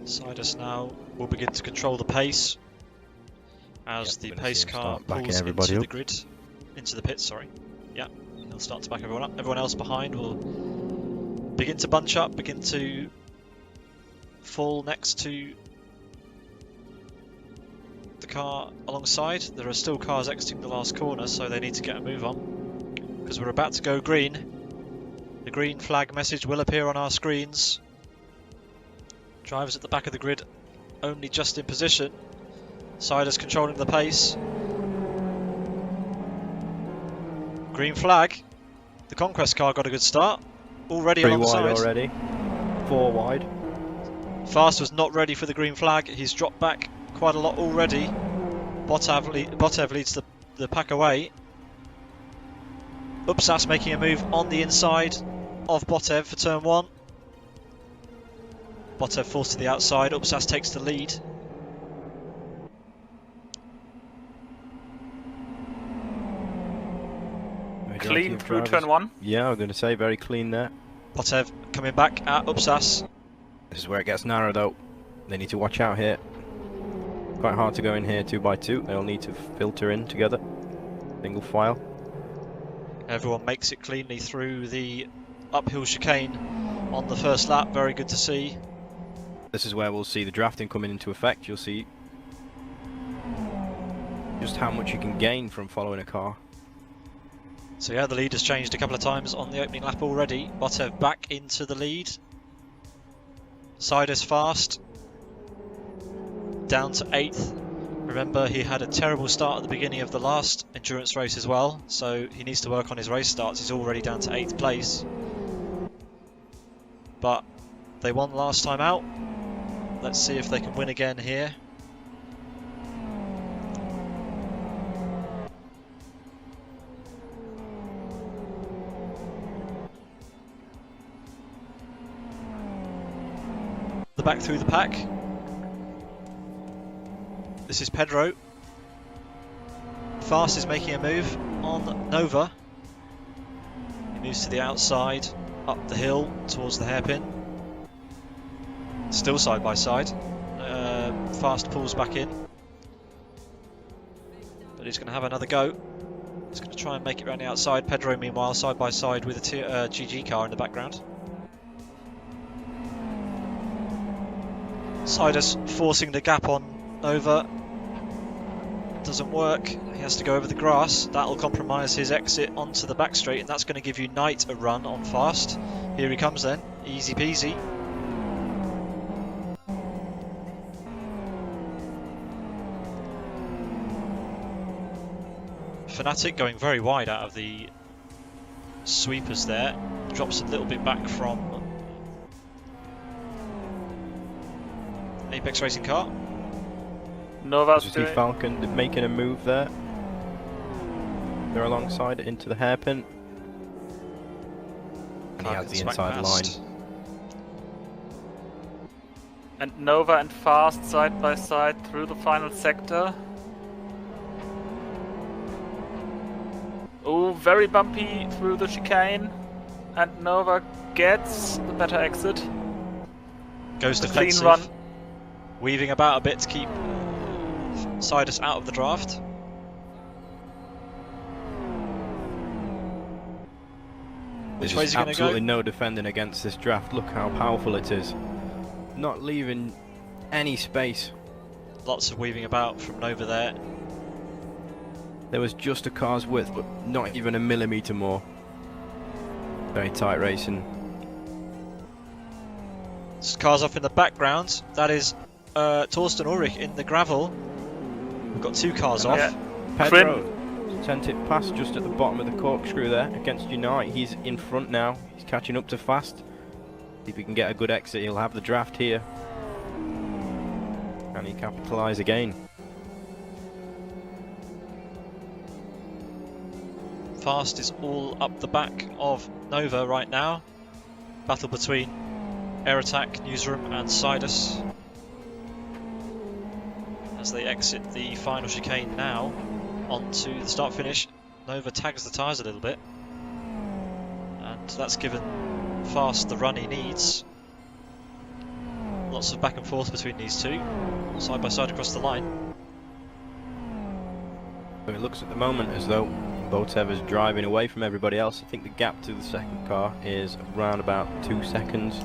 Sidus now will begin to control the pace as the pace car pulls into the grid, into the pits, sorry. Yeah, he'll start to back everyone up. Everyone else behind will begin to bunch up, begin to fall next to the car alongside. There are still cars exiting the last corner, so they need to get a move on, because we're about to go green. The green flag message will appear on our screens. Drivers at the back of the grid only just in position. Sidus controlling the pace. Green flag. The Conquest car got a good start. Already alongside. 3 wide already. 4 wide. Fast was not ready for the green flag. He's dropped back quite a lot already. Botev leads the pack away. Upsas making a move on the inside of Botev for turn 1. Botev falls to the outside. Upsas takes the lead. Clean through turn 1. Yeah, I'm going to say very clean there. Botev coming back at Upsas. This is where it gets narrow though. They need to watch out here. Quite hard to go in here 2x2. They'll need to filter in together. Single file. Everyone makes it cleanly through the uphill chicane on the first lap. Very good to see. This is where we'll see the drafting coming into effect. You'll see just how much you can gain from following a car. So yeah, the lead has changed a couple of times on the opening lap already. Botev back into the lead. Sidus fast. Down to 8th. Remember, he had a terrible start at the beginning of the last endurance race as well, so he needs to work on his race starts. He's already down to 8th place. But they won last time out. Let's see if they can win again here. The back through the pack. This is Pedro. Fast is making a move on Nova. He moves to the outside, up the hill towards the hairpin. Still side by side. Fast pulls back in. But he's going to have another go. He's going to try and make it around the outside. Pedro, meanwhile, side by side with a GG car in the background. Sidus forcing the gap on Nova. Doesn't work. He has to go over the grass. That'll compromise his exit onto the back straight, and that's going to give you Knight a run on Fast. Here he comes then. Easy peasy. Fnatic going very wide out of the sweepers there. Drops a little bit back from Apex Racing car. Nova's doing... Falcon making a move there. They're alongside it into the hairpin. And he has the inside line. And Nova and Fast side by side through the final sector. Oh, very bumpy through the chicane. And Nova gets the better exit. Goes defensive. Clean run. Weaving about a bit to keep Sidus out of the draft. Which way is he going to go? Absolutely no defending against this draft. Look how powerful it is. Not leaving any space. Lots of weaving about from Nova there. There was just a car's width, but not even a millimetre more. Very tight racing. This car's off in the background. That is Torsten Ulrich in the gravel. We've got 2 cars off. Yeah. Pedro sent it past just at the bottom of the corkscrew there against Unite. He's in front now. He's catching up to Fast. If he can get a good exit, he'll have the draft here. Can he capitalise again? Fast is all up the back of Nova right now. Battle between Air Attack, Newsroom and Sidus. As they exit the final chicane now onto the start finish. Nova tags the tyres a little bit, and that's given Fast the run he needs. lots of back and forth between these two, side by side across the line. So it looks at the moment as though Botev is driving away from everybody else. I think the gap to the second car is around about 2 seconds.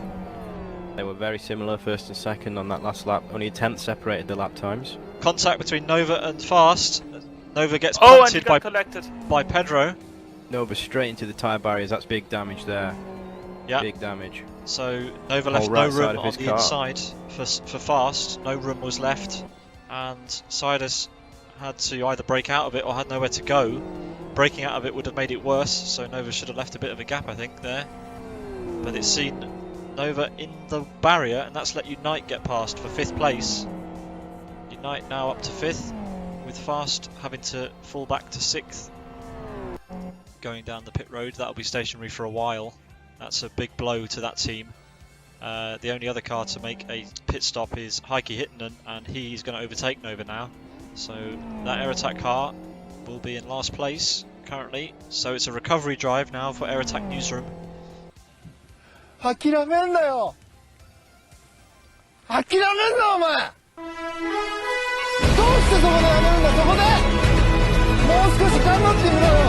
They were very similar, first and second on that last lap. Only a tenth separated the lap times. Contact between Nova and Fast. Nova gets Oh, and he punted got collected. by Pedro. Nova straight into the tyre barriers. That's big damage there. Yeah. Big damage. So Nova Whole left right no side room of on his the car. inside for Fast. No room was left, and Sidus had to either break out of it or had nowhere to go. Breaking out of it would have made it worse, so Nova should have left a bit of a gap, I think, there. But it's seen Nova in the barrier, and that's let Unite get past for 5th place. Unite now up to 5th, with Fast having to fall back to 6th. Going down the pit road, that'll be stationary for a while. That's a big blow to that team. The only other car to make a pit stop is Heikki Hittinen, and he's going to overtake Nova now. So that Air Attack car will be in last place currently. So it's a recovery drive now for Air Attack Newsroom. 諦めんなよ諦めんなお前どうしてそこでやめるんだそこでもう少し頑張ってみろよ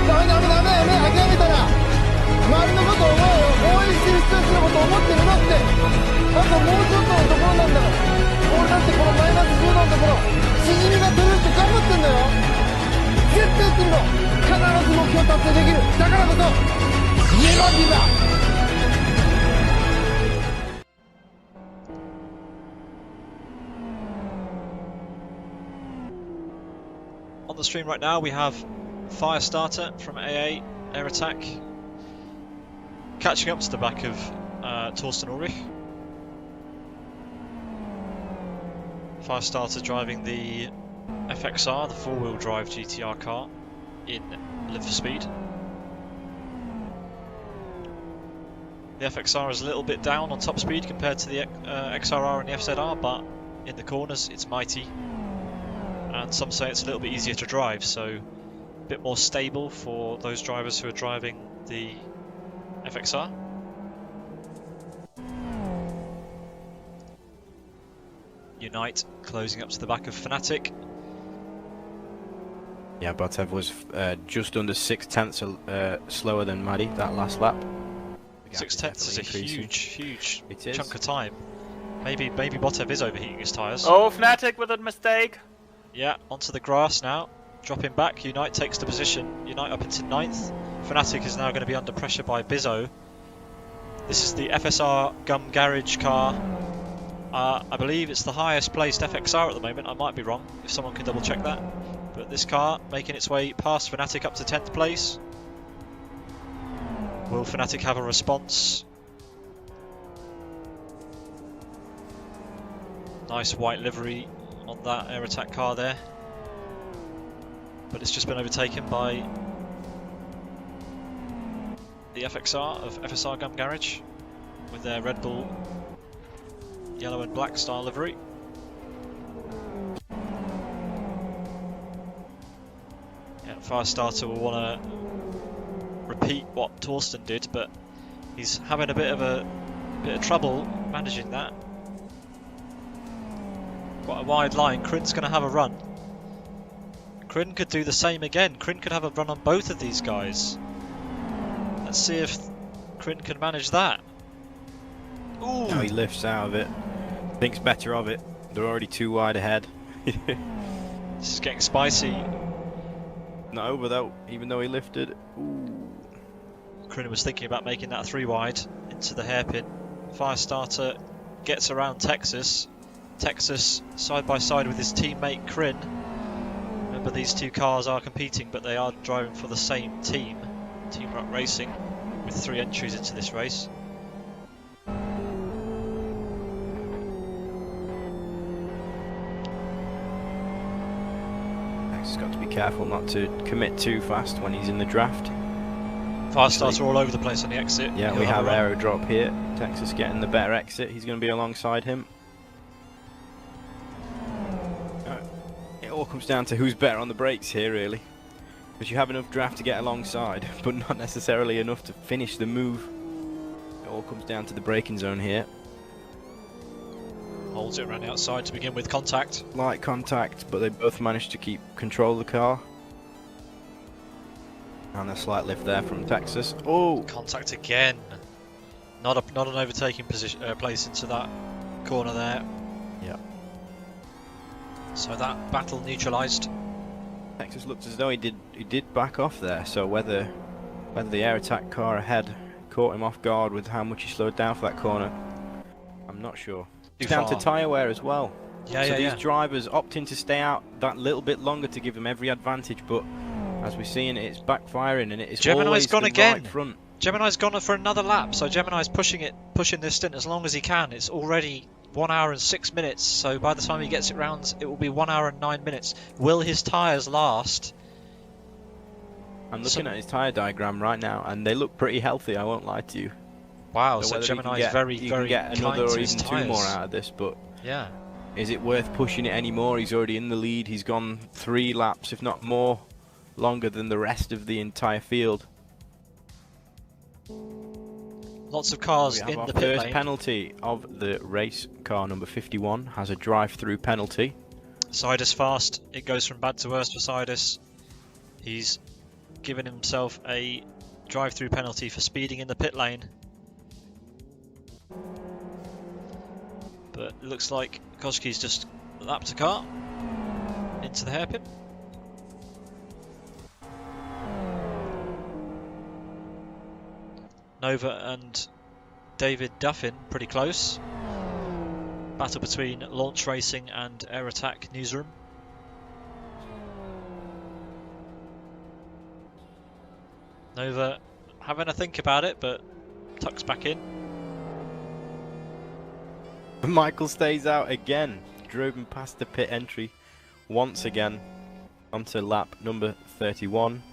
ダメやめ諦めたら周りのことを思えよ応援してる人たちのことを思ってみろってあともうちょっとのところなんだから俺だってこのマイナス10度のところしじみが取れるって頑張ってんだよ絶対やってみろ必ず目標達成できるだからこそネバギブアップ On the stream right now we have Firestarter from AA Air Attack catching up to the back of Torsten Ulrich. Firestarter driving the FXR, the 4-wheel drive GTR car, in Live for Speed. The FXR is a little bit down on top speed compared to the XRR and the FZR, but in the corners it's mighty. And some say it's a little bit easier to drive, so a bit more stable for those drivers who are driving the FXR. Unite closing up to the back of Fnatic. Yeah, Botev was just under 6/10 slower than Maddie that last lap. 6/10 is a huge It is. chunk of time. Maybe Botev is overheating his tyres. Oh, Fnatic with a mistake. Yeah, onto the grass now. Dropping back, Unite takes the position. Unite up into 9th. Fnatic is now going to be under pressure by Bizzo. This is the FSR Gum Garage car. I believe it's the highest placed FXR at the moment. I might be wrong, if someone can double check that. But this car making its way past Fnatic up to 10th place. Will Fnatic have a response? Nice white livery on that Air Attack car there, but it's just been overtaken by the FXR of FSR Gum Garage with their Red Bull yellow and black style livery. Yeah, Firestarter will want to repeat what Torsten did, but he's having a bit of trouble managing that. Quite a wide line. Crin's going to have a run. Crin could do the same again. Crin could have a run on both of these guys. Let's see if Crin can manage that. Ooh. No, he lifts out of it. Thinks better of it. They're already too wide ahead. This is getting spicy. Not over though, even though he lifted. Ooh. Crin was thinking about making that 3 wide into the hairpin. Firestarter gets around Texas. Texas side by side with his teammate Crin. Remember, these two cars are competing, but they are driving for the same team, Team Rock Racing, with 3 entries into this race. He's got to be careful not to commit too fast when he's in the draft. Firestarter all over the place on the exit. Yeah, He'll we have a run. aero drop here. Texas getting the better exit. He's going to be alongside him. It all comes down to who's better on the brakes here, really. Because you have enough draft to get alongside, but not necessarily enough to finish the move. It all comes down to the braking zone here. holds it around the outside to begin with. Contact. Light contact, but they both managed to keep control of the car. And a slight lift there from Texas. Oh! Contact again. Not an overtaking position place into that corner there. Yeah. So that battle neutralised. Texas looked as though he did back off there. So whether the air attack car ahead caught him off guard with how much he slowed down for that corner, I'm not sure. It's down to tyre wear as well. Yeah, so these drivers opting to stay out that little bit longer to give them every advantage, but as we're seeing, it's backfiring, and it's Gemini's always gone the again. right front. Gemini's gone for another lap, so Gemini's pushing this stint as long as he can. It's already 1 hour and 6 minutes, so by the time he gets it round, it will be 1 hour and 9 minutes. Will his tyres last? I'm looking at his tyre diagram right now, and they look pretty healthy, I won't lie to you. Wow, So so whether Gemini's very, you very can get kind another to or his even tyres. 2 more out of this, but Yeah. is it worth pushing it anymore? He's already in the lead. He's gone 3 laps, if not more, longer than the rest of the entire field. Lots of cars We have in our the pit first lane. penalty of the race. Car number 51 has a drive-through penalty. Sidus fast. It goes from bad to worse for Sidus. He's given himself a drive-through penalty for speeding in the pit lane. But it looks like Koski's just lapped a car into the hairpin. Nova and David Duffin pretty close. Battle between Launch Racing and Air Attack Newsroom. Nova having a think about it, but tucks back in. Michael stays out again, driven past the pit entry once again onto lap number 31.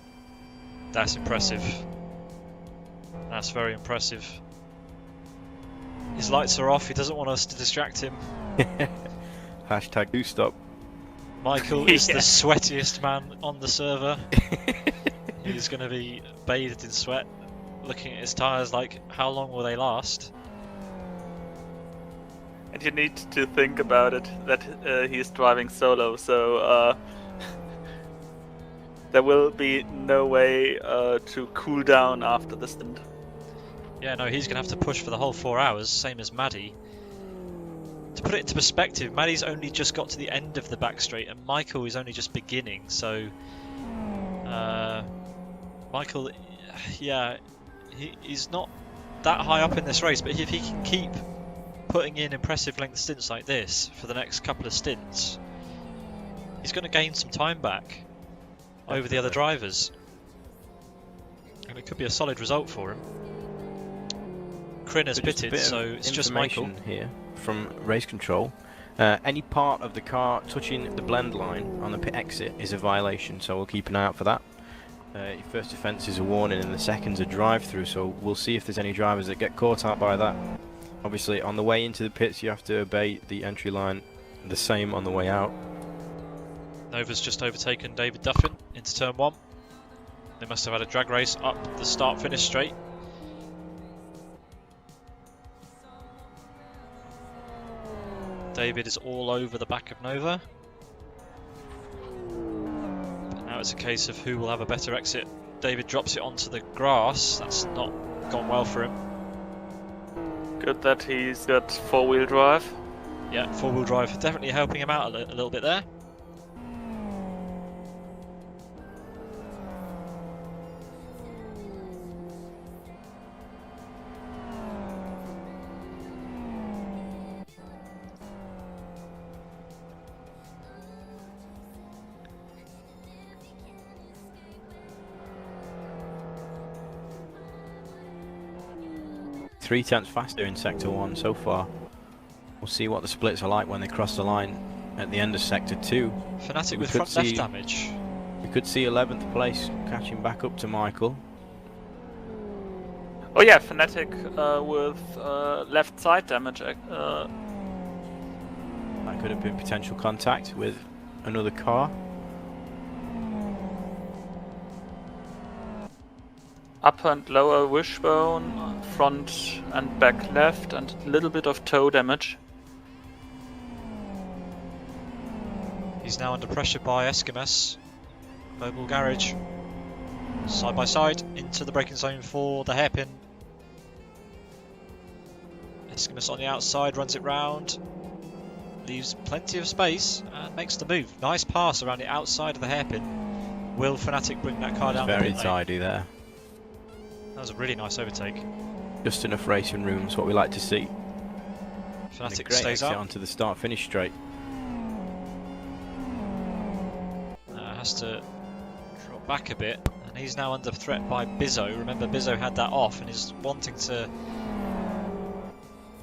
That's impressive. That's very impressive. His lights are off, he doesn't want us to distract him. Hashtag do stop. Michael is the sweatiest man on the server. He's going to be bathed in sweat, looking at his tyres like, how long will they last? And you need to think about it, that he's driving solo, so there will be no way to cool down after the stint. Yeah, no, he's going to have to push for the whole 4 hours, same as Maddie. To put it into perspective, Maddie's only just got to the end of the back straight, and Michael is only just beginning, so... Michael, yeah, he's not that high up in this race, but if he can keep putting in impressive length stints like this for the next couple of stints, he's going to gain some time back over the other drivers. And it could be a solid result for him. Kryn has pitted, so it's just Michael. Here from race control. Any part of the car touching the blend line on the pit exit is a violation, so we'll keep an eye out for that. Your first offence is a warning and the second's a drive-through, so we'll see if there's any drivers that get caught out by that. Obviously, on the way into the pits, you have to obey the entry line, the same on the way out. Nova's just overtaken David Duffin into turn 1. They must have had a drag race up the start-finish straight. David is all over the back of Nova. But now it's a case of who will have a better exit. David drops it onto the grass. That's not gone well for him. Good that he's got 4-wheel drive. Yeah, 4-wheel drive definitely helping him out a little bit there. Three tenths faster in Sector 1 so far. We'll see what the splits are like when they cross the line at the end of Sector 2. Fnatic with front left damage. We could see 11th place catching back up to Michael. Oh yeah, Fnatic with left side damage. That could have been potential contact with another car. Upper and lower wishbone, front and back left, and a little bit of toe damage. He's now under pressure by Eskimos. Mobile Garage. Side by side into the braking zone for the hairpin. Eskimos on the outside, runs it round. Leaves plenty of space and makes the move. Nice pass around the outside of the hairpin. Will Fnatic bring that car down the Very pit lane? tidy there. That was a really nice overtake. Just enough racing room is what we like to see. Fnatic Great stays exit up. onto the start-finish straight. Has to drop back a bit, and he's now under threat by Bizzo. Remember, Bizzo had that off and is wanting to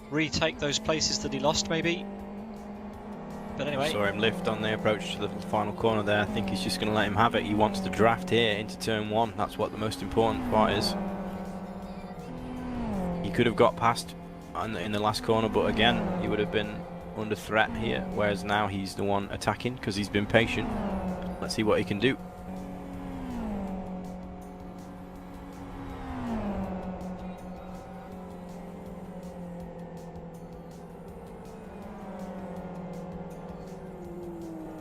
retake those places that he lost, maybe. But anyway, Saw him lift on the approach to the final corner there. I think he's just going to let him have it. He wants to draft here into turn 1. That's what the most important part is. He could have got past in the last corner, but again, he would have been under threat here, whereas now he's the one attacking because he's been patient. Let's see what he can do.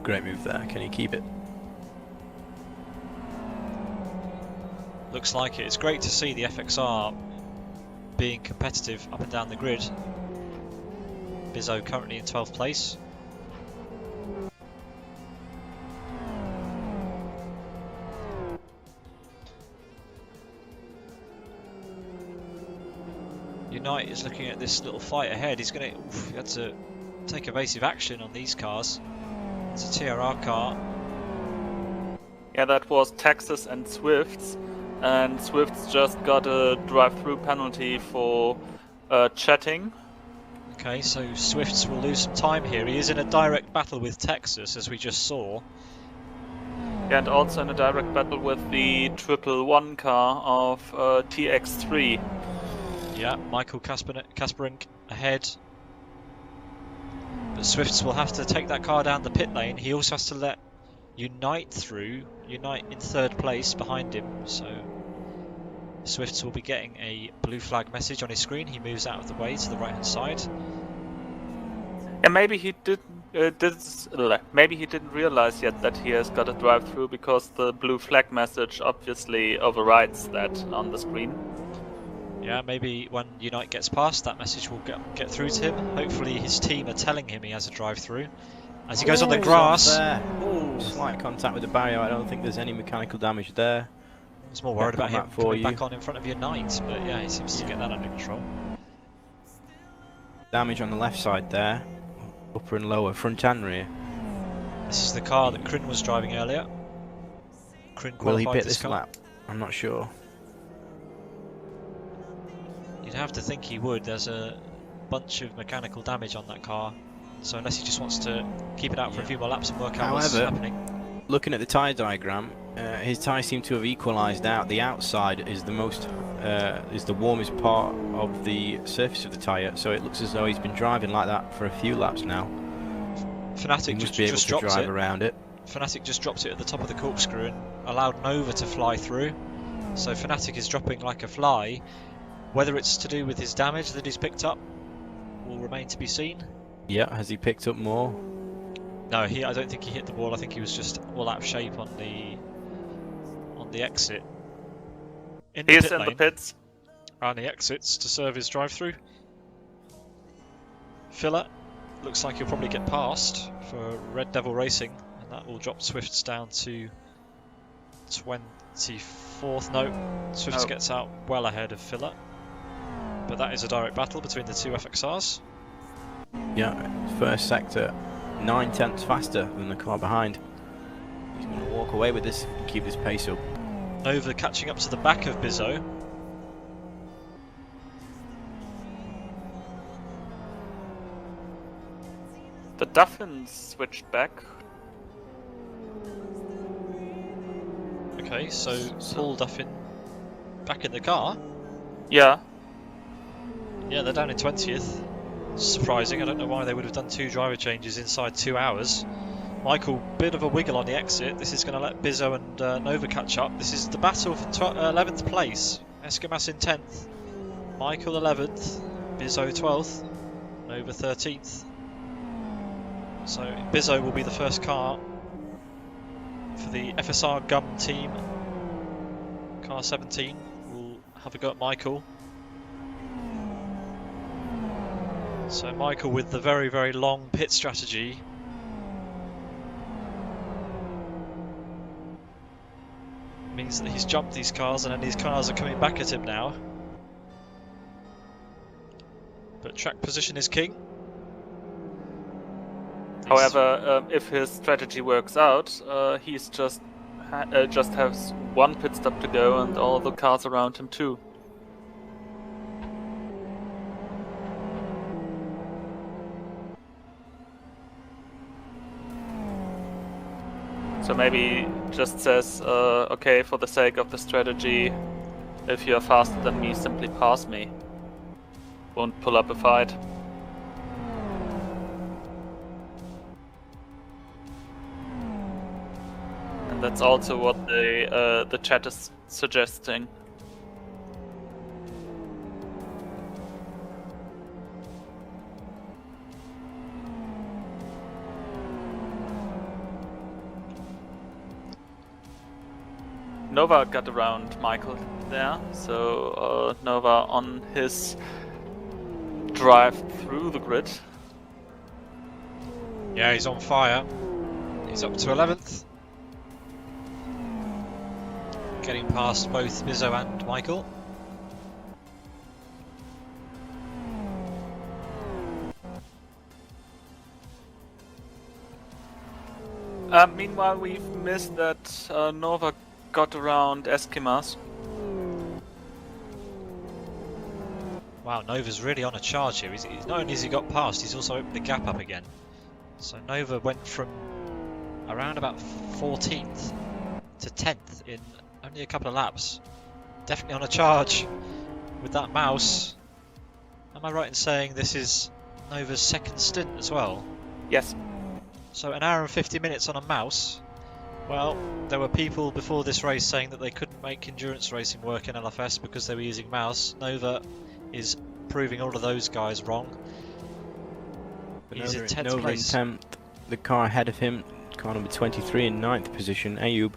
Great move there. Can he keep it? looks like it. It's great to see the FXR being competitive up and down the grid. Bizzo currently in 12th place. Unite is looking at this little fight ahead. He's going to have to take evasive action on these cars. It's a TRR car. Yeah, that was Texas and Swift's, and Swift's just got a drive-through penalty for chatting. Okay, so Swifts will lose some time here. He is in a direct battle with Texas, as we just saw. And also in a direct battle with the 111 car of TX3. Yeah, Michael Kasperink ahead. But Swifts will have to take that car down the pit lane. He also has to let Unite through. Unite in 3rd place behind him. So Swifts will be getting a blue flag message on his screen. He moves out of the way to the right hand side. And maybe he didn't realize yet that he has got a drive-through, because the blue flag message obviously overrides that on the screen. Yeah, maybe when Unite gets past, that message will get through to him. Hopefully his team are telling him he has a drive-through. As he goes on the grass. Slight contact with the barrier. I don't think there's any mechanical damage there. I was more worried about him coming back on in front of Unite, but yeah, he seems to get that under control. Damage on the left side there. Upper and lower, front and rear. This is the car that Kryn was driving earlier. Kryn qualified Will he pit this this car. lap? I'm not sure. You'd have to think he would. There's a bunch of mechanical damage on that car. So unless he just wants to keep it out for a few more laps and work out what's happening. Looking at the tyre diagram, his tyres seem to have equalised out. The outside is the warmest part of the surface of the tyre, so it looks as though he's been driving like that for a few laps now. Fnatic just dropped drive it. Around it. Fnatic just dropped it at the top of the corkscrew and allowed Nova to fly through. So Fnatic is dropping like a fly. Whether it's to do with his damage that he's picked up will remain to be seen. Yeah, has he picked up more? No, I don't think he hit the wall. I think he was just all out of shape on the exit. He is in the pits. And he exits to serve his drive-through. Filler looks like he'll probably get past for Red Devil Racing, and that will drop Swifts down to 24th. No, Swifts gets out well ahead of Filler. But that is a direct battle between the two FXRs. Yeah, first sector 9/10 faster than the car behind. He's going to walk away with this and keep this pace up. Nova catching up to the back of Bizzo. The Duffin switched back. Okay, so Paul Duffin back in the car. Yeah. Yeah, they're down in 20th. Surprising. I don't know why they would have done 2 driver changes inside 2 hours. Michael, bit of a wiggle on the exit. This is going to let Bizzo and Nova catch up. This is the battle for 11th place. Eskimas in 10th. Michael 11th. Bizzo 12th. Nova 13th. So Bizzo will be the first car for the FSR Gum team, car 17, will have a go at Michael. So Michael with the very, very long pit strategy. Means that he's jumped these cars and then these cars are coming back at him now. But track position is king. However, if his strategy works out, he's just has one pit stop to go and all the cars around him too. So maybe just says, okay, for the sake of the strategy, if you're faster than me, simply pass me. Won't pull up a fight. And that's also what the chat is suggesting. Nova got around Michael there, so Nova on his drive through the grid. Yeah, he's on fire. He's up to 11th. Getting past both Mizzo and Michael. Meanwhile, we've missed that Nova got around Eskimos. Wow, Nova's really on a charge here. He's not only has he got past, he's also opened the gap up again. So Nova went from around about 14th to 10th in only a couple of laps. Definitely on a charge with that mouse. Am I right in saying this is Nova's second stint as well? Yes. So an hour and 50 minutes on a mouse. Well, there were people before this race saying that they couldn't make endurance racing work in LFS because they were using mouse. Nova is proving all of those guys wrong. He's in 10th place. The car ahead of him, car number 23 in 9th position, Ayub.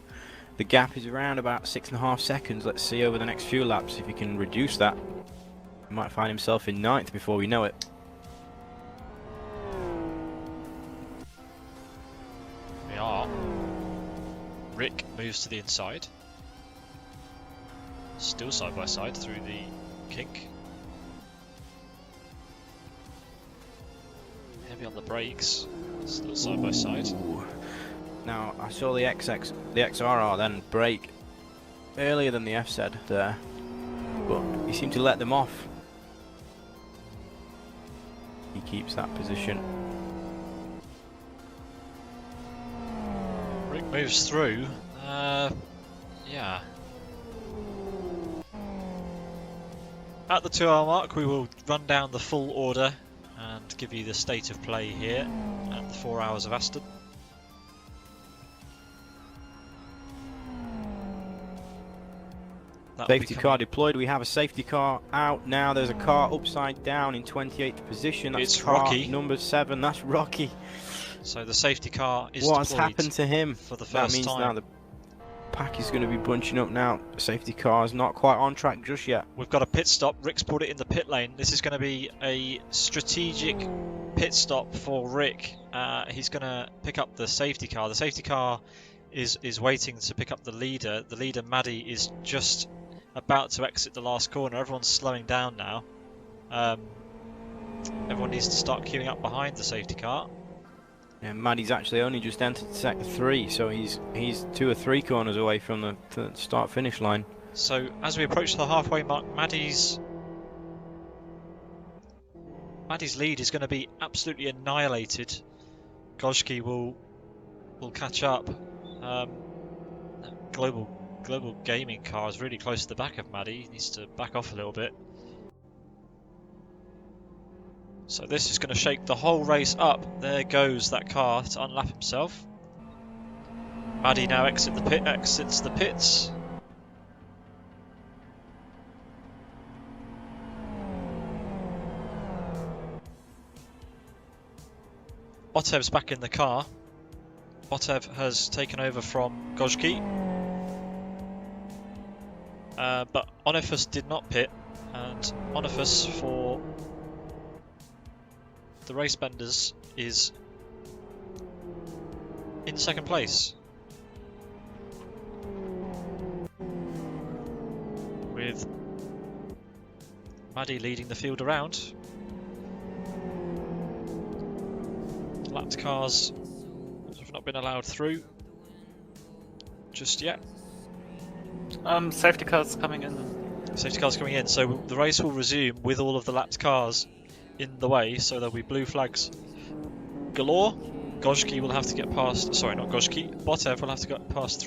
The gap is around about 6.5 seconds. Let's see over the next few laps if he can reduce that. He might find himself in 9th before we know it. We are. Rick moves to the inside. Still side by side through the kink. Heavy on the brakes. Still side by side. Now I saw the XRR then brake earlier than the FZ there, but he seemed to let them off. He keeps that position. Rick moves through. Yeah. At the 2 hour mark we will run down the full order and give you the state of play here and the 4 hours of Aston. Safety car deployed. We have a safety car out now. There's a car upside down in 28th position. That's it's car Rocky. Number 7. That's Rocky. So the safety car is What's deployed happened to him? for the first that means time. now the pack is going to be bunching up now. Safety car is not quite on track just yet. We've got a pit stop. Rick's brought it in the pit lane. This is going to be a strategic pit stop for Rick. He's going to pick up the safety car. The safety car is waiting to pick up the leader. The leader, Maddie, is just about to exit the last corner. Everyone's slowing down now. Everyone needs to start queuing up behind the safety car. Yeah, Maddie's actually only just entered sector 3, so he's 2 or 3 corners away from the start-finish line. So as we approach the halfway mark, Maddie's lead is going to be absolutely annihilated. Gojki will catch up. Global gaming car is really close to the back of Maddie. He needs to back off a little bit. So this is going to shake the whole race up. There goes that car to unlap himself. Maddie now exits the pits. Otev's back in the car. Botev has taken over from Gojki. But Onifus did not pit, and Onifus for the race benders is in second place, with Maddie leading the field around. Lapped cars have not been allowed through just yet. Safety cars coming in. Safety cars coming in, so the race will resume with all of the lapped cars in the way, so there'll be blue flags galore. Gojki will have to get past, sorry, not Gojki, Botev will have to get past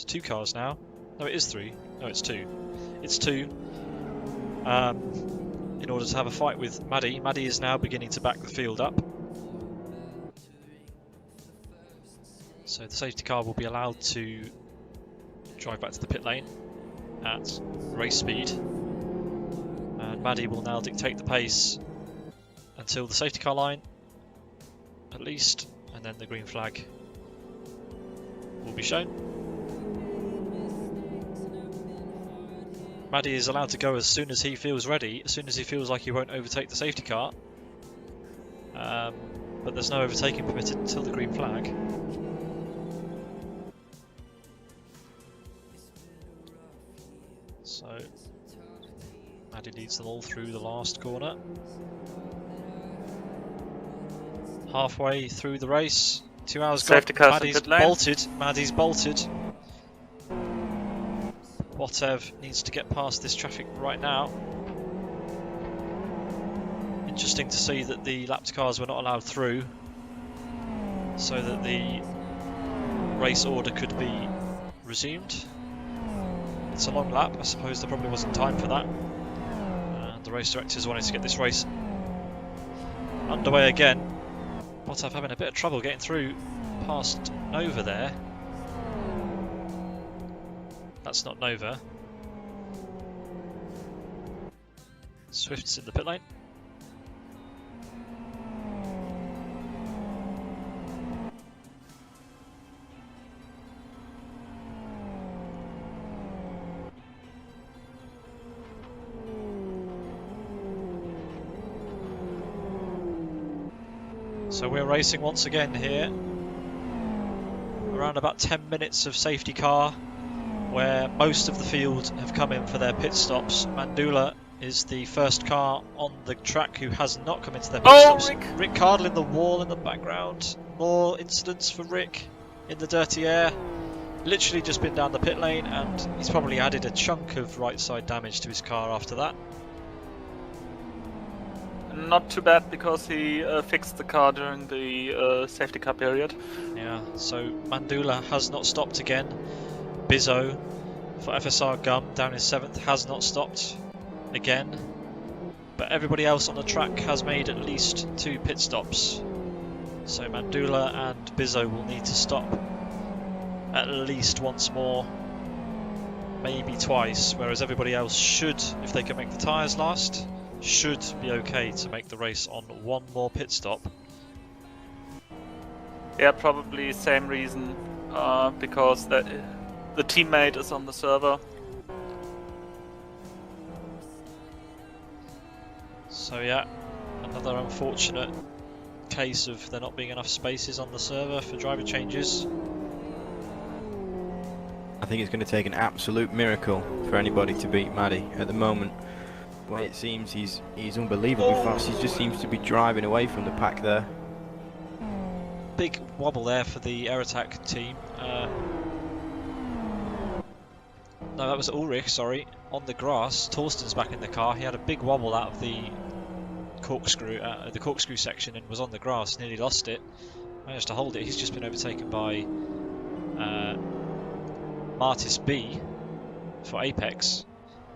two cars now. No, it is three. No, it's two. It's two. In order to have a fight with Maddie. Maddie is now beginning to back the field up. So the safety car will be allowed to drive back to the pit lane at race speed. And Maddie will now dictate the pace until the safety car line, at least, and then the green flag will be shown. Maddie is allowed to go as soon as he feels ready, as soon as he feels like he won't overtake the safety car. But there's no overtaking permitted until the green flag. So Maddie leads them all through the last corner. Halfway through the race, 2 hours gone. Safety cars in Maddie's pit lane. bolted. Maddie's bolted. Botev needs to get past this traffic right now. Interesting to see that the lapped cars were not allowed through, so that the race order could be resumed. It's a long lap, I suppose there probably wasn't time for that. And the race directors wanted to get this race underway again. Botev having a bit of trouble getting through past Nova there. That's not Nova. Swift's in the pit lane. So we're racing once again here. Around about 10 minutes of safety car, where most of the field have come in for their pit stops. Mandula is the first car on the track who has not come into their pit stops. Rick cardling the wall in the background. More incidents for Rick in the dirty air. Literally just been down the pit lane, and he's probably added a chunk of right side damage to his car after that. Not too bad, because he fixed the car during the safety car period. Yeah, so Mandula has not stopped again. Bizzo for FSR Gum down in 7th has not stopped again, but everybody else on the track has made at least 2 pit stops. So Mandula and Bizzo will need to stop at least once more, maybe twice, whereas everybody else should, if they can make the tyres last, should be okay to make the race on one more pit stop. Yeah, probably same reason, because the teammate is on the server. So yeah, another unfortunate case of there not being enough spaces on the server for driver changes. I think it's going to take an absolute miracle for anybody to beat Maddie at the moment. Well, it seems he's unbelievably fast. He just seems to be driving away from the pack there. Big wobble there for the Air Attack team. No, that was Ulrich, sorry. On the grass, Torsten's back in the car. He had a big wobble out of the corkscrew section and was on the grass, nearly lost it. Managed to hold it. He's just been overtaken by Martis B for Apex.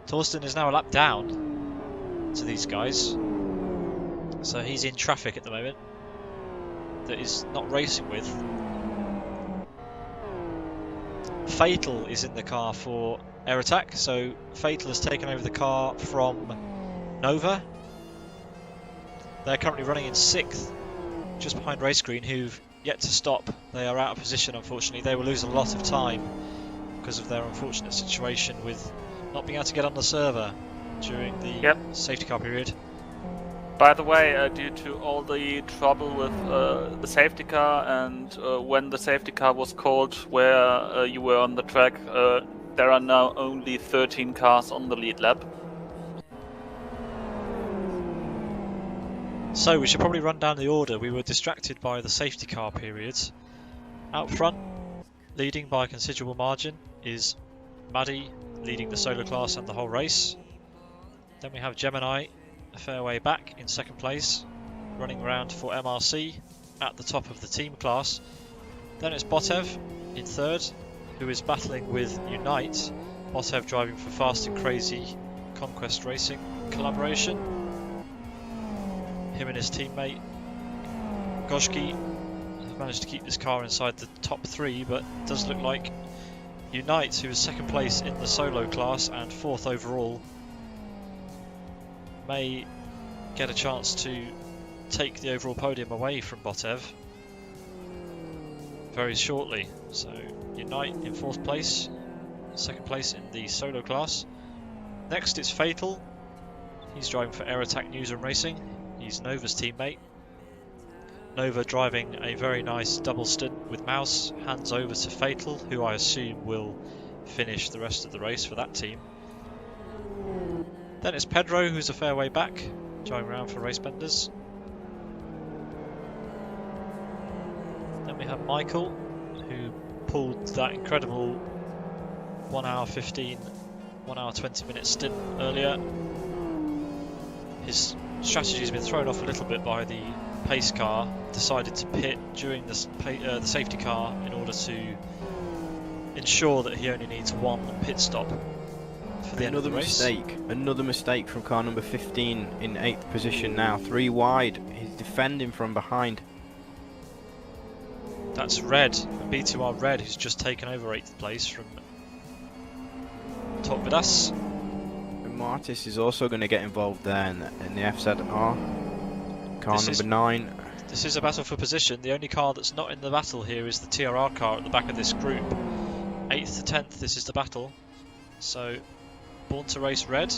Torsten is now a lap down to these guys, so he's in traffic at the moment that is not racing with. Fatal is in the car for Air Attack, so Fatal has taken over the car from Nova. They're currently running in 6th, just behind Race Green, who've yet to stop. They are out of position, unfortunately. They will lose a lot of time because of their unfortunate situation with not being able to get on the server during the safety car period. By the way, due to all the trouble with the safety car and when the safety car was called where you were on the track, there are now only 13 cars on the lead lap. So we should probably run down the order. We were distracted by the safety car periods. Out front, leading by a considerable margin, is Maddie, leading the solo class and the whole race. Then we have Gemini, a fair way back in second place, running around for MRC at the top of the team class. Then it's Botev in third, who is battling with Unite. Botev driving for Fast and Crazy Conquest Racing collaboration. Him and his teammate Goshki have managed to keep this car inside the top 3, but it does look like Unite, who is second place in the solo class and 4th overall, may get a chance to take the overall podium away from Botev very shortly. So Unite in 4th place, 2nd place in the solo class. Next it's Fatal. He's driving for Air Attack News and Racing. He's Nova's teammate. Nova driving a very nice double stint with Mouse, hands over to Fatal, who I assume will finish the rest of the race for that team. Then it's Pedro, who's a fair way back, driving around for Race Benders. Then we have Michael, who pulled that incredible 1 hour 15, 1 hour 20 minute stint earlier. His strategy has been thrown off a little bit by the pace car, decided to pit during the safety car in order to ensure that he only needs 1 pit stop for the end of the race. Another mistake from car number 15 in 8th position now, 3 wide. He's defending from behind. That's Red, B2R Red, who's just taken over 8th place from Top Vidas. And Martis is also going to get involved there in the FZR. Car number 9. This is a battle for position. The only car that's not in the battle here is the TRR car at the back of this group. 8th to 10th, this is the battle. So, Born to Race Red,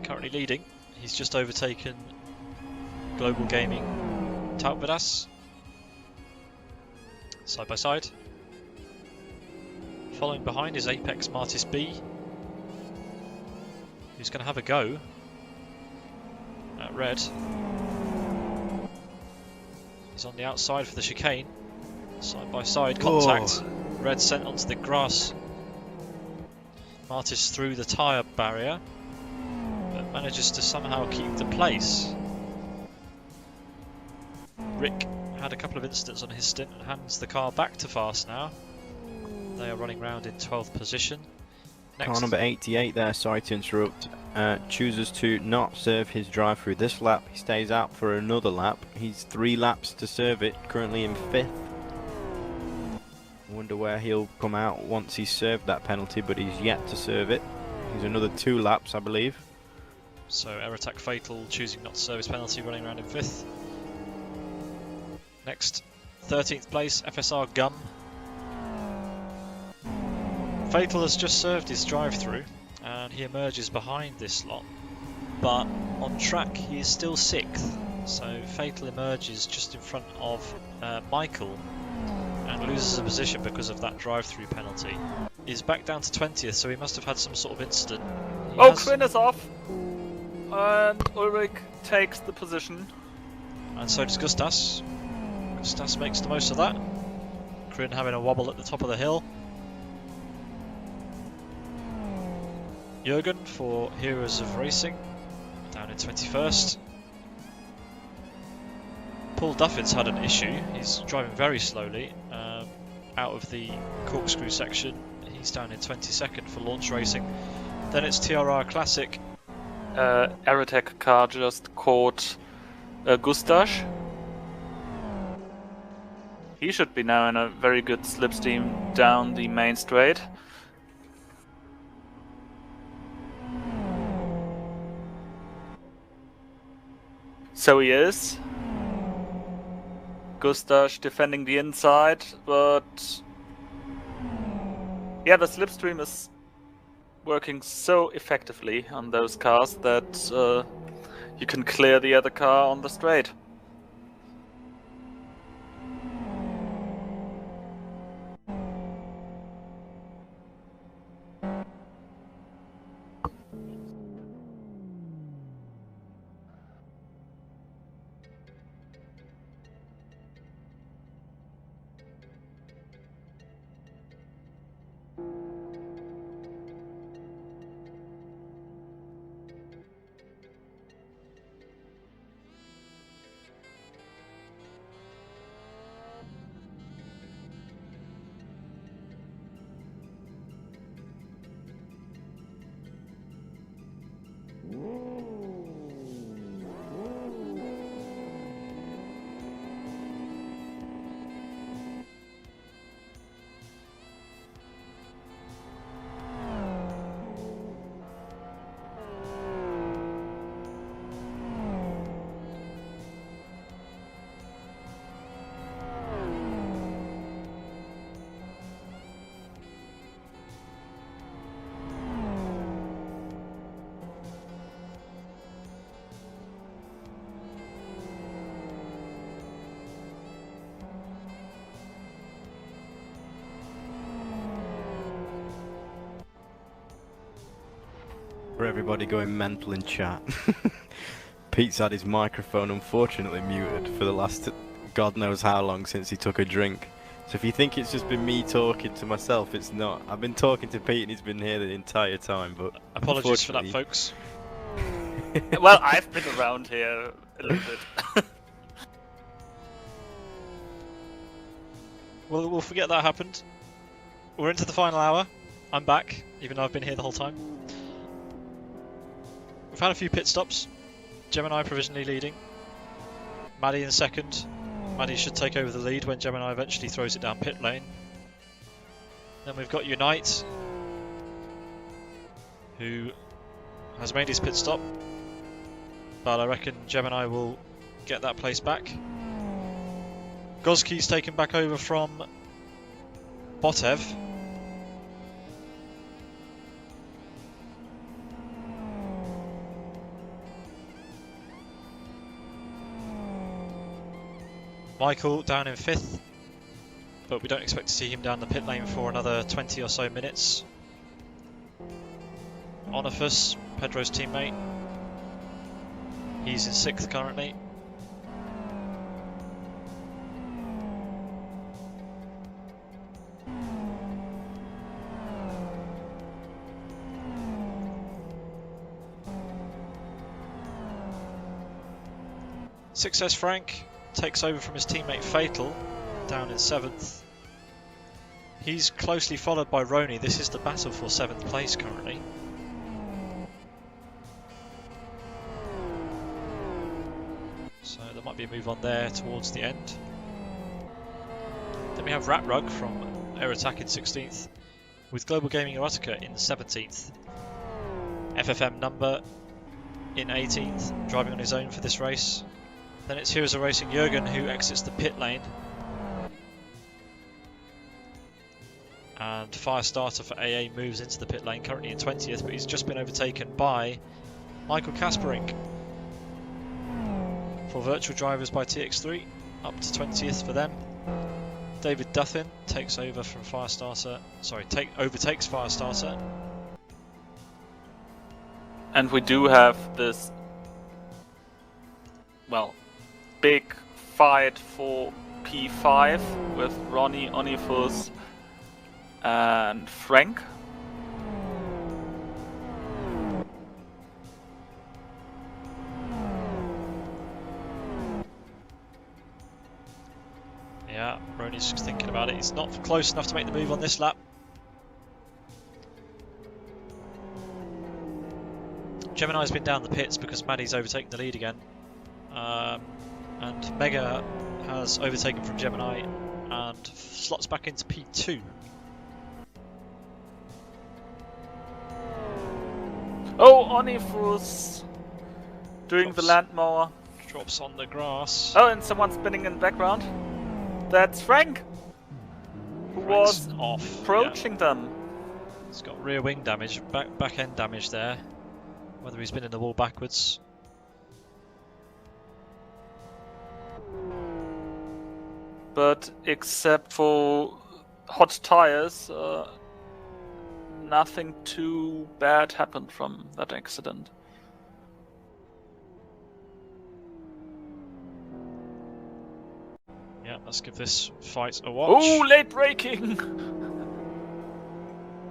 currently leading. He's just overtaken Global Gaming Tautvidas, side by side. Following behind is Apex Martis B, who's going to have a go at Red. He's on the outside for the chicane, side by side contact. Red sent onto the grass. Martis through the tyre barrier, but manages to somehow keep the place. Rick had a couple of incidents on his stint and hands the car back to Fast now. They are running round in 12th position. Next. Car number 88 there, sorry to interrupt, chooses to not serve his drive through this lap. He stays out for another lap. He's 3 laps to serve it, currently in 5th. Wonder where he'll come out once he's served that penalty, but he's yet to serve it. He's another 2 laps, I believe. So Air Attack Fatal choosing not to serve his penalty, running around in 5th. Next, 13th place, FSR Gum. Fatal has just served his drive-through and he emerges behind this lot, but on track he is still 6th. So Fatal emerges just in front of Michael and loses a position because of that drive-through penalty. He's back down to 20th, so he must have had some sort of incident. Quinn is off, and Ulrich takes the position. And so does Gustas. Gustas makes the most of that. Quinn having a wobble at the top of the hill. Jürgen for Heroes of Racing, down in 21st. Paul Duffin's had an issue. He's driving very slowly out of the corkscrew section. He's down in 22nd for Launch Racing. Then it's TRR Classic. Air Attack car just caught Gustash. He should be now in a very good slipstream down the main straight. So he is. Gustav defending the inside, but yeah, the slipstream is working so effectively on those cars that you can clear the other car on the straight. For everybody going mental in chat. Pete's had his microphone unfortunately muted for the last God knows how long since he took a drink. So if you think it's just been me talking to myself, it's not. I've been talking to Pete and he's been here the entire time, but Apologies for that, folks. Well, I've been around here a little bit. We'll forget that happened. We're into the final hour. I'm back, even though I've been here the whole time. We've had a few pit stops. Gemini provisionally leading. Maddie in second. Maddie should take over the lead when Gemini eventually throws it down pit lane. Then we've got Unite, who has made his pit stop, but I reckon Gemini will get that place back. Gozki's taken back over from Botev. Michael down in 5th, but we don't expect to see him down the pit lane for another 20 or so minutes. Onifus, Pedro's teammate, he's in 6th currently. Success Frank takes over from his teammate Fatal, down in 7th. He's closely followed by Roni. This is the battle for 7th place currently. So there might be a move on there towards the end. Then we have Ratrug from Air Attack in 16th, with Global Gaming Erotica in 17th. FFM Number in 18th, driving on his own for this race. Then it's Heroes of Racing Jürgen who exits the pit lane. And Firestarter for AA moves into the pit lane, currently in 20th, but he's just been overtaken by Michael Kasperink. For Virtual Drivers by TX3, up to 20th for them. David Duthin takes over from Firestarter, overtakes Firestarter. And we do have this, well, big fight for P5 with Ronnie, Onifus and Frank. Yeah, Ronnie's just thinking about it. He's not close enough to make the move on this lap. Gemini's been down the pits because Maddie's overtaken the lead again. And Mega has overtaken from Gemini and slots back into P2. Oh, Onifus doing the land mower. Drops on the grass. Oh, and someone's spinning in the background. That's Frank, who Frank's was off. approaching them. He's got rear wing damage, back end damage there. Whether he's been in the wall backwards. But except for hot tires, nothing too bad happened from that accident. Yeah, let's give this fight a watch. Oh, late braking!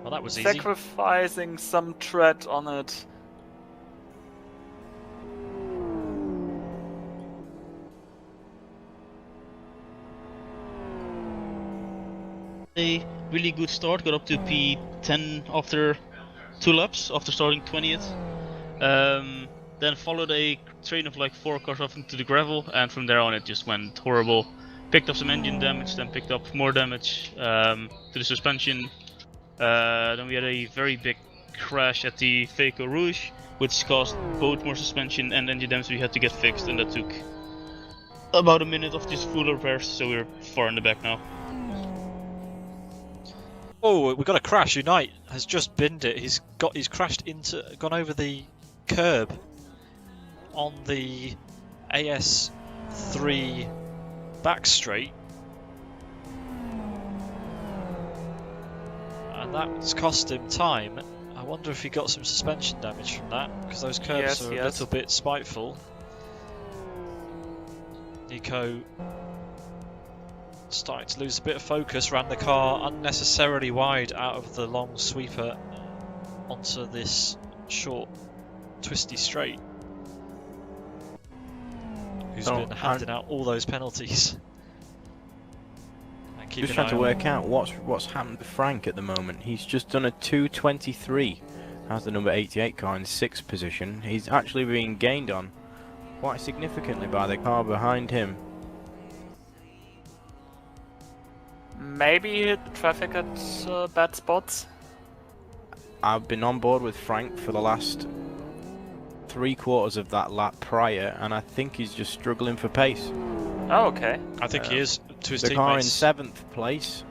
Well, that was easy. Sacrificing some tread on it. A really good start, got up to P10 after 2 laps, after starting 20th. Then followed a train of like 4 cars off into the gravel, and from there on it just went horrible. Picked up some engine damage, then picked up more damage to the suspension. Then we had a very big crash at the Feco Rouge, which caused both more suspension and engine damage we had to get fixed, and that took about a minute of just full repairs, so we're far in the back now. Oh, we got a crash. Unite has just binned it. He's gone over the curb on the AS3 back straight, and that's cost him time. I wonder if he got some suspension damage from that, because those curbs are a little bit spiteful. Nico starting to lose a bit of focus, ran the car unnecessarily wide out of the long sweeper onto this short twisty straight. Who's been handing out all those penalties. And Just trying to work out what's happened to Frank at the moment. He's just done a 2:23 as the number 88 car in 6th position. He's actually being gained on quite significantly by the car behind him. Maybe he hit the traffic at bad spots. I've been on board with Frank for the last 3/4 of that lap prior, and I think he's just struggling for pace. Oh, okay. I think he is to his The car in teammates. 7th place.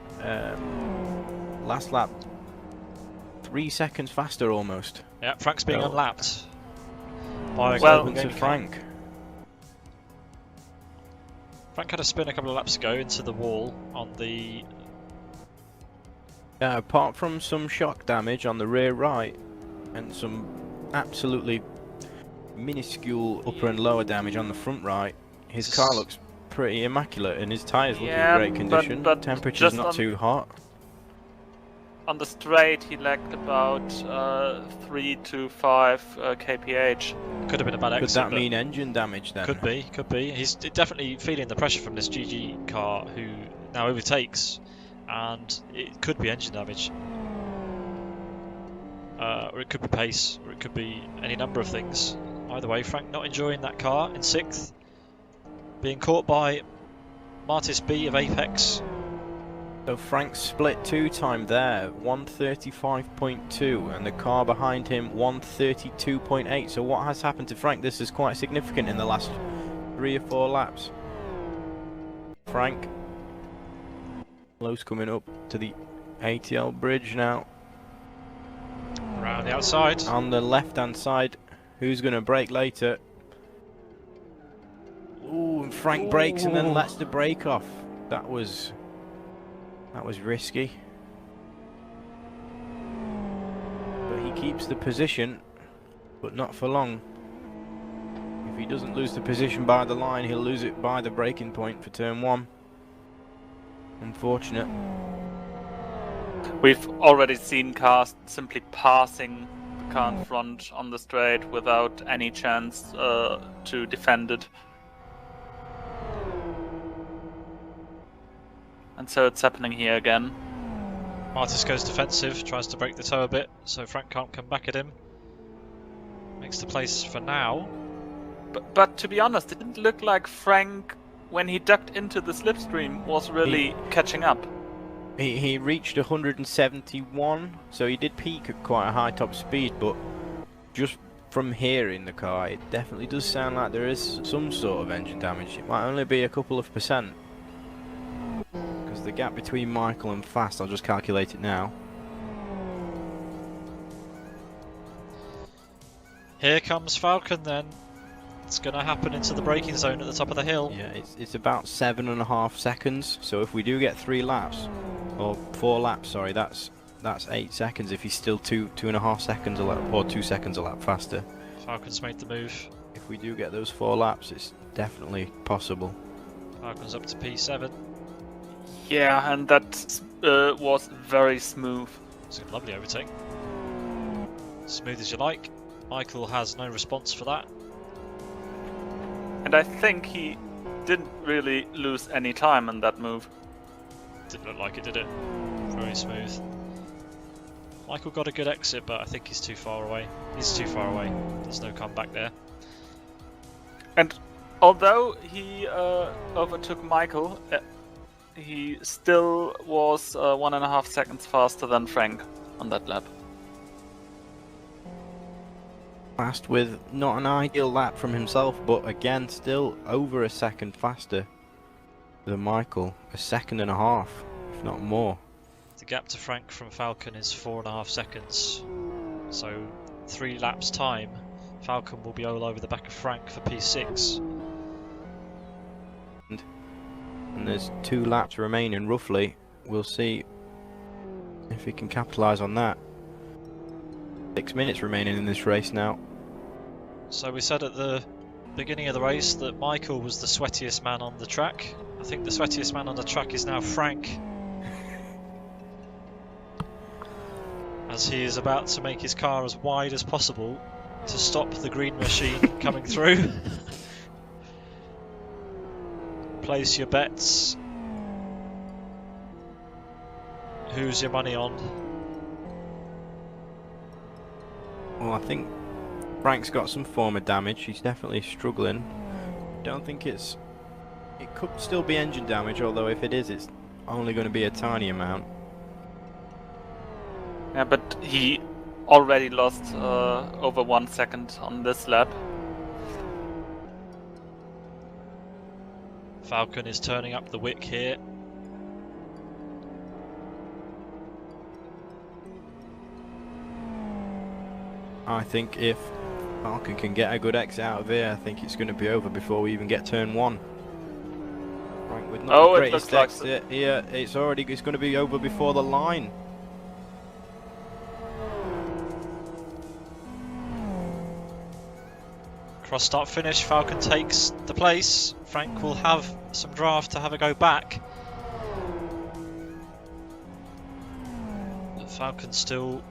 Last lap, 3 seconds faster almost. Yeah, Frank's being Oh. unlapped by a Well- global to gaming car. Frank. Frank had a spin a couple of laps ago into the wall on the... Yeah, apart from some shock damage on the rear right and some absolutely minuscule upper and lower damage on the front right, his car looks pretty immaculate and his tyres look Yeah, in great condition. but Temperature's just not on- too hot. On the straight, he lacked about 3 to 5 kph. Could have been a bad Could exit. that but mean engine damage then? Could be. He's definitely feeling the pressure from this GG car, who now overtakes, and it could be engine damage. Or it could be pace, or it could be any number of things. Either way, Frank not enjoying that car in 6th. Being caught by Martis B of Apex. So Frank split 2 time there, 135.2, and the car behind him 132.8. So what has happened to Frank? This is quite significant in the last 3 or 4 laps. Frank, close coming up to the ATL bridge now. Around the outside. On the left hand side, who's going to brake later? Ooh, and Frank brakes and then lets the brake off. That was risky. But he keeps the position, but not for long. If he doesn't lose the position by the line, he'll lose it by the braking point for turn 1. Unfortunate. We've already seen cars simply passing the car in front on the straight without any chance to defend it. And so it's happening here again. Martis goes defensive, tries to break the toe a bit, so Frank can't come back at him. Makes the place for now. But to be honest, it didn't look like Frank, when he ducked into the slipstream, was really catching up. He reached 171, so he did peak at quite a high top speed, but just from here in the car, it definitely does sound like there is some sort of engine damage. It might only be a couple of %. the gap between Michael and Fast, I'll just calculate it now. Here comes Falcon then. It's going to happen into the braking zone at the top of the hill. Yeah, it's about 7.5 seconds. So if we do get 3 laps, or 4 laps, sorry, that's 8 seconds. If he's still 2.5 seconds a lap, or 2 seconds a lap faster. Falcon's made the move. If we do get those 4 laps, it's definitely possible. Falcon's up to P7. Yeah, and that was very smooth. It's a lovely overtake. Smooth as you like. Michael has no response for that. And I think he didn't really lose any time in that move. Didn't look like it, did it? Very smooth. Michael got a good exit, but I think he's too far away. He's too far away. There's no comeback there. And although he overtook Michael, he still was 1.5 seconds faster than Frank on that lap. Fast with not an ideal lap from himself, but again still over a second faster than Michael. 1.5 seconds, if not more. The gap to Frank from Falcon is 4.5 seconds. So 3 laps time, Falcon will be all over the back of Frank for P6. And there's 2 laps remaining roughly. We'll see if he can capitalise on that. 6 minutes remaining in this race now. So we said at the beginning of the race that Michael was the sweatiest man on the track. I think the sweatiest man on the track is now Frank, as he is about to make his car as wide as possible to stop the green machine coming through. Place your bets. Who's your money on? Well, I think Frank's got some form of damage. He's definitely struggling. Don't think it could still be engine damage, although if it is, it's only going to be a tiny amount. Yeah, but he already lost over 1 second on this lap. Falcon is turning up the wick here. I think if Falcon can get a good exit out of here, I think it's going to be over before we even get turn 1. Frank with not the greatest exit here. It's going to be over before the line. Cross start finish, Falcon takes the place. Frank will have some draft to have a go back. But Falcon still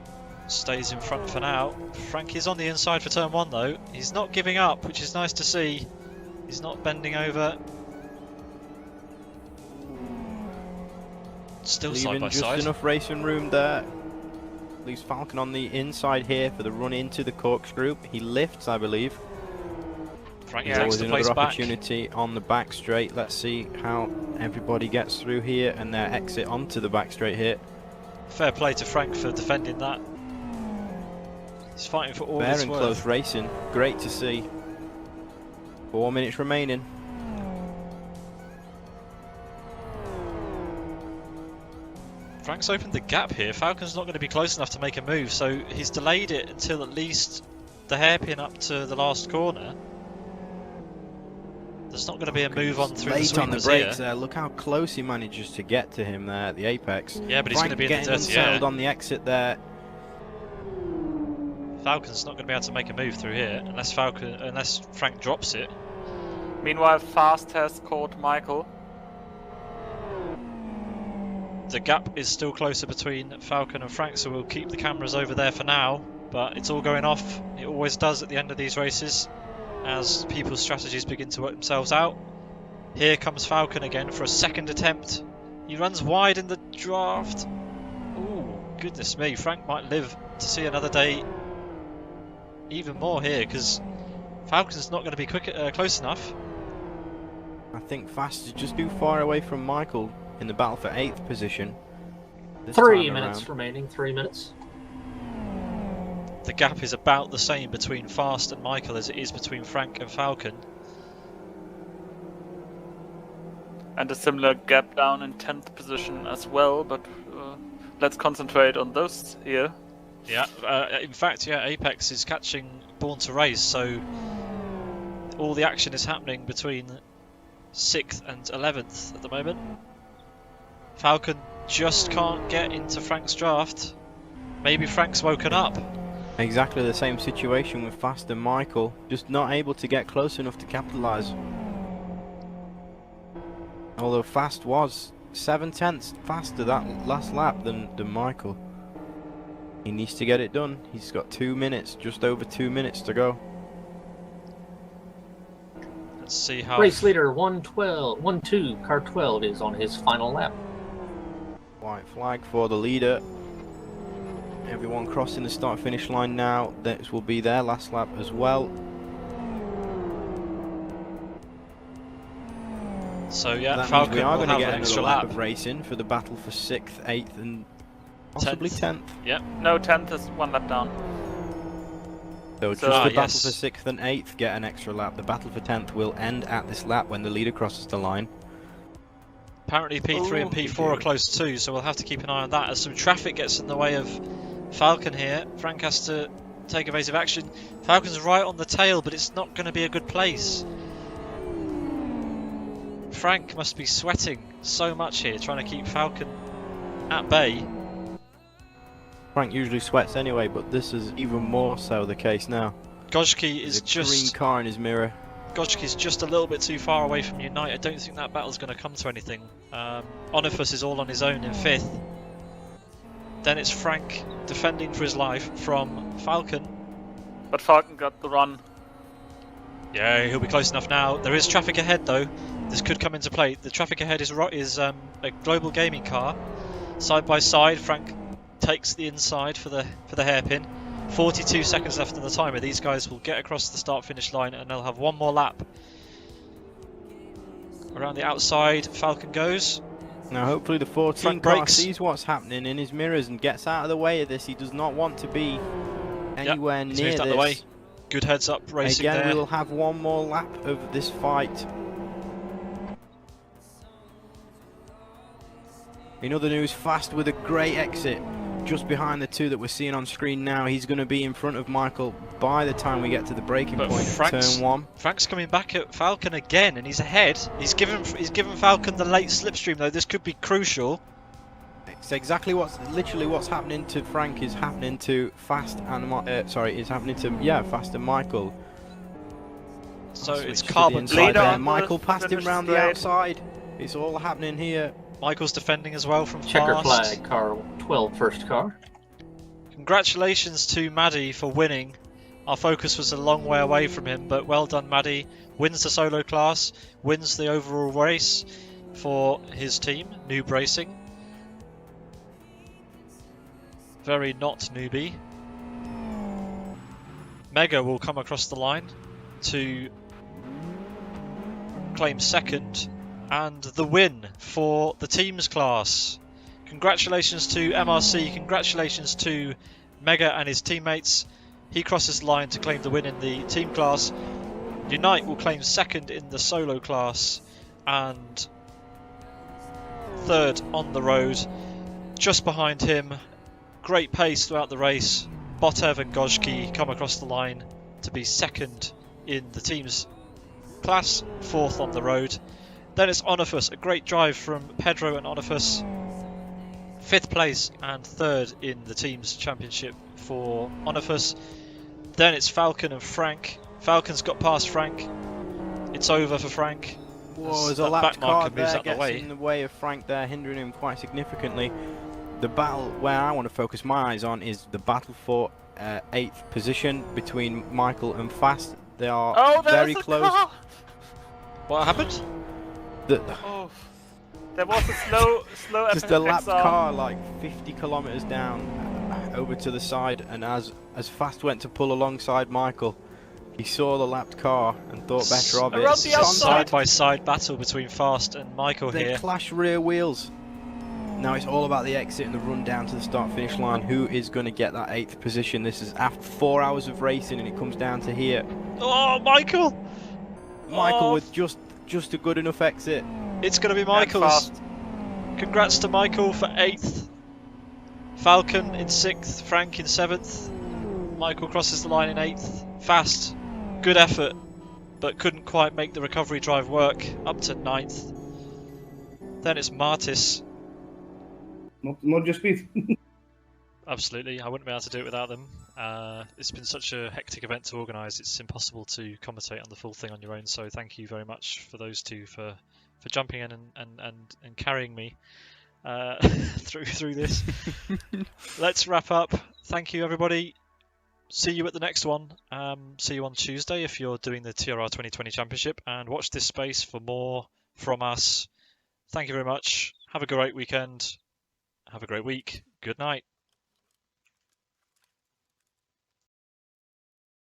stays in front for now. Frank is on the inside for turn 1 though. He's not giving up, which is nice to see. He's not bending over. Still side by just side. Enough racing room there. Leaves Falcon on the inside here for the run into the corkscrew. He lifts, I believe. Frank There's takes always the another place back. opportunity on the back straight. Let's see how everybody gets through here and their exit onto the back straight here. Fair play to Frank for defending that. He's fighting for all Fair his and worth. close racing. Great to see. 4 minutes remaining. Frank's opened the gap here. Falcon's not going to be close enough to make a move, so he's delayed it until at least the hairpin up to the last corner. There's not going to be a move on through the Late on the sweepers brakes here. there. Look how close he manages to get to him there at the apex. Yeah, but he's going to be in the getting dirty unsettled air. on the exit there. Falcon's not going to be able to make a move through here unless Frank drops it. Meanwhile, Fast has caught Michael. The gap is still closer between Falcon and Frank, so we'll keep the cameras over there for now. But it's all going off. It always does at the end of these races, as people's strategies begin to work themselves out. Here comes Falcon again for a second attempt. He runs wide in the draft. Ooh, goodness me. Frank might live to see another day. Even more here, because Falcon's not going to be close enough. I think Fast is just too far away from Michael in the battle for 8th position. 3 minutes remaining, 3 minutes. The gap is about the same between Fast and Michael as it is between Frank and Falcon. And a similar gap down in 10th position as well, but let's concentrate on those here. Yeah, in fact, yeah, Apex is catching Born to Race, so all the action is happening between 6th and 11th at the moment. Falcon just can't get into Frank's draft. Maybe Frank's woken up. Exactly the same situation with Fast and Michael, just not able to get close enough to capitalise. Although Fast was 7/10 faster that last lap than Michael. He needs to get it done. He's got 2 minutes, just over 2 minutes to go. Let's see how... Race leader 1-2, car 12 is on his final lap. White flag for the leader. Everyone crossing the start finish line now. This will be their last lap as well. So yeah, That Falcon means we are will going to have get an extra another lap lap. of racing for the battle for 6th, 8th and possibly 10th. Yep. No, 10th is 1 lap down. So just So- the battle yes. for 6th and 8th get an extra lap. The battle for 10th will end at this lap when the leader crosses the line. Apparently P3 and P4 are close too, so we'll have to keep an eye on that. As some traffic gets in the way of Falcon here, Frank has to take evasive action. Falcon's right on the tail, but it's not going to be a good place. Frank must be sweating so much here, trying to keep Falcon at bay. Frank usually sweats anyway, but this is even more so the case now. Gojki is There's a green car in his mirror. Gojki's just a little bit too far away from Unite. I don't think that battle's going to come to anything. Onifus is all on his own in 5th. Then it's Frank defending for his life from Falcon. But Falcon got the run. Yeah, he'll be close enough now. There is traffic ahead though. This could come into play. The traffic ahead is a global gaming car. Side by side, Frank takes the inside for the hairpin. 42 seconds left on the timer. These guys will get across the start-finish line and they'll have one more lap. Around the outside, Falcon goes. Now hopefully the 14 Frank car brakes. sees what's happening in his mirrors and gets out of the way of this. He does not want to be anywhere He's near moved out this. the way. Good heads up racing Again, there. we'll have one more lap of this fight. In other news, Fast with a great exit just behind the two that we're seeing on screen now. He's going to be in front of Michael by the time we get to the braking But point of turn 1. Frank's coming back at Falcon again, and he's ahead. He's given Falcon the late slipstream though. This could be crucial. It's exactly literally what's happening to Frank is happening to Fast and Fast and Michael. So it's Switch to the carbon inside Leader there. on the Michael passed him finish round the straight. outside. It's all happening here. Michael's defending as well from Checker fast. flag, car 12, first car. Congratulations to Maddie for winning. Our focus was a long way away from him, but well done, Maddie. Wins the solo class, wins the overall race for his team, Noob Racing. Very not newbie. Mega will come across the line to claim second and the win for the teams class. Congratulations to MRC, congratulations to Mega and his teammates. He crosses the line to claim the win in the team class. Unite will claim second in the solo class and third on the road. Just behind him, great pace throughout the race. Botev and Gojki come across the line to be second in the team's class, fourth on the road. Then it's Onifus, a great drive from Pedro and Onifus. Fifth place and third in the team's championship for Onifus. Then it's Falcon and Frank. Falcon's got past Frank. It's over for Frank. Whoa, there's that a lapped back car marker moves there, out the gets way. in the way of Frank there, hindering him quite significantly. The battle where I want to focus my eyes on is the battle for 8th position between Michael and Fast. They are very close. Car. What happened? Oh, there was a slow Just a lapped FXR. car like 50 kilometers down over to the side, and as Fast went to pull alongside Michael, he saw the lapped car and thought better of it. Around the outside. Side-by-side battle between Fast and Michael They here. clash rear wheels. Now it's all about the exit and the run down to the start-finish line. Who is going to get that 8th position? This is after 4 hours of racing, and it comes down to here. Oh, Michael! Michael Oh. with just a good enough exit. It's going to be And Michael's. fast. Congrats to Michael for 8th. Falcon in 6th. Frank in 7th. Michael crosses the line in 8th. Fast. Good effort, but couldn't quite make the recovery drive work. Up to 9th. Then it's Martis. Not just speed. Absolutely, I wouldn't be able to do it without them. It's been such a hectic event to organise, it's impossible to commentate on the full thing on your own, so thank you very much for those two for jumping in and carrying me through this. Let's wrap up. Thank you, everybody. See you at the next one. See you on Tuesday if you're doing the TRR 2020 Championship, and watch this space for more from us. Thank you very much. Have a great weekend. Have a great week. Good night.